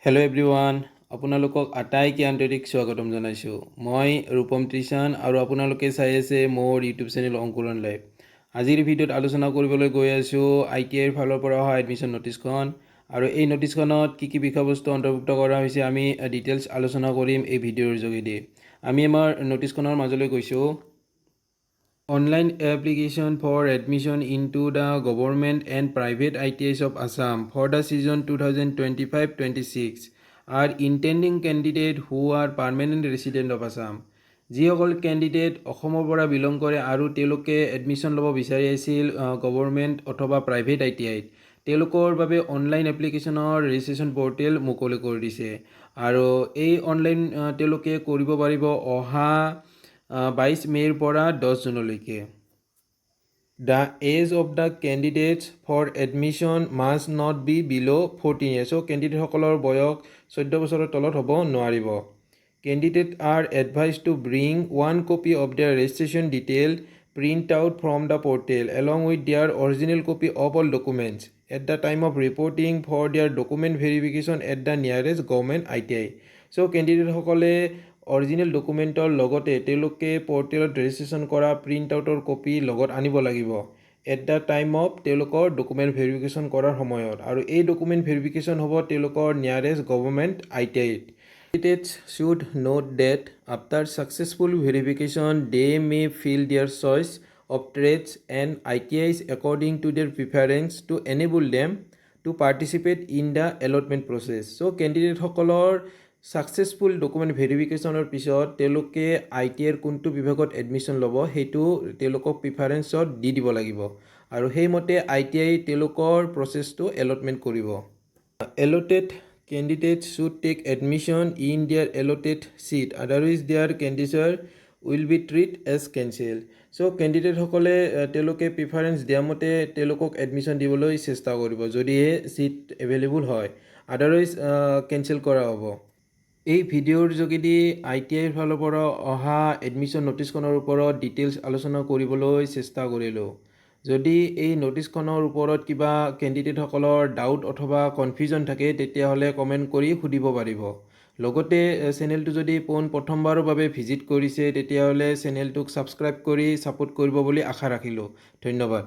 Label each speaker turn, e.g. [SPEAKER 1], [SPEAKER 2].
[SPEAKER 1] Hello' everyone, আপোনালোকক আটাইকে আন্তৰিক স্বাগতম জনাইছোঁ। মই ৰূপম ত্ৰিশান আৰু আপোনালোকে চাই আছে মোৰ ইউটিউব চেনেল অংকুৰণ লাইভ। আজিৰ ভিডিঅ'ত আলোচনা কৰিবলৈ গৈ আছোঁ ITIৰ ফালৰ পৰা অহা এডমিশ্যন নটিছখন, আৰু এই নটিছখনত কি কি বিষয়বস্তু অন্তৰ্ভুক্ত কৰা হৈছে আমি ডিটেইলছ আলোচনা কৰিম এই ভিডিঅ'ৰ যোগেদি। আমি আমাৰ নটিছখনৰ মাজলৈ গৈছোঁ। Online application for admission into the government and private ITIs of Assam for the season 2025-26 are intending candidate who are permanent resident of Assam. যিসকল কেণ্ডিডেট অসমৰ পৰা বিলং কৰে আৰু তেওঁলোকে এডমিশ্যন ল'ব বিচাৰি আছিল গভৰ্ণমেণ্ট অথবা প্ৰাইভেট ITIত, তেওঁলোকৰ বাবে অনলাইন এপ্লিকেশ্যনৰ ৰেজিষ্ট্ৰেশ্যন পৰ্টেল মুকলি কৰি দিছে। আৰু এই অনলাইন তেওঁলোকে কৰিব পাৰিব অহা 22 মে'ৰ পৰা 10 জুনলৈকে। The age of the candidates for admission must not be below 14 years. So কেণ্ডিডেটসকলৰ বয়স 14 বছৰৰ তলত হ'ব নোৱাৰিব। Candidates are advised to bring one copy of their registration detail print out from the portal along with their original copy of all documents at the time of reporting for their document verification at the nearest government ITI. So কেণ্ডিডেটসকলে original ডকুমেণ্টৰ লগতে তেওঁলোকে পৰ্টেলত registration কৰা print আউটৰ copy লগত আনিব লাগিব at the time of তেওঁলোকৰ ডকুমেণ্ট ভেৰিফিকেশ্যন কৰাৰ সময়ত, আৰু এই ডকুমেণ্ট ভেৰিফিকেশ্যন হ'ব তেওঁলোকৰ নিয়াৰেষ্ট গভৰ্ণমেণ্ট ITIত। Candidates should note that after successful verification they may fill their choice of trades and ITIs according to their preference to enable them to participate in the allotment process. So কেণ্ডিডেটসকলৰ successful document ভেৰিফিকেশ্যনৰ পিছত তেওঁলোকে ITIৰ কোনটো বিভাগত admission ল'ব সেইটো তেওঁলোকক প্ৰিফাৰেঞ্চত দি দিব লাগিব, আৰু সেইমতে ITI তেওঁলোকৰ প্ৰচেছটো এলটমেণ্ট কৰিব। Allotted candidates should take admission in their allotted seat, otherwise their candidature will be treated as cancelled. So কেণ্ডিডেটসকলে তেওঁলোকে প্ৰিফাৰেঞ্চ দিয়া মতে তেওঁলোকক এডমিশ্যন দিবলৈ চেষ্টা কৰিব যদিহে ছিট এভেইলেবল হয়, আদাৰৱাইজ কেঞ্চেল কৰা হ'ব। এই ভিডিঅ'ৰ যোগেদি ITIৰ ফালৰ পৰা অহা এডমিশ্যন নটিছখনৰ ওপৰত ডিটেইলছ আলোচনা কৰিবলৈ চেষ্টা কৰিলোঁ। যদি এই নটিছখনৰ ওপৰত কিবা কেণ্ডিডেটসকলৰ ডাউট অথবা কনফিউজন থাকে তেতিয়াহ'লে কমেণ্ট কৰি সুধিব পাৰিব। লগতে চেনেলটো যদি প্ৰথমবাৰৰ বাবে ভিজিট কৰিছে তেতিয়াহ'লে চেনেলটোক ছাবস্ক্ৰাইব কৰি ছাপোৰ্ট কৰিব বুলি আশা ৰাখিলোঁ। ধন্যবাদ।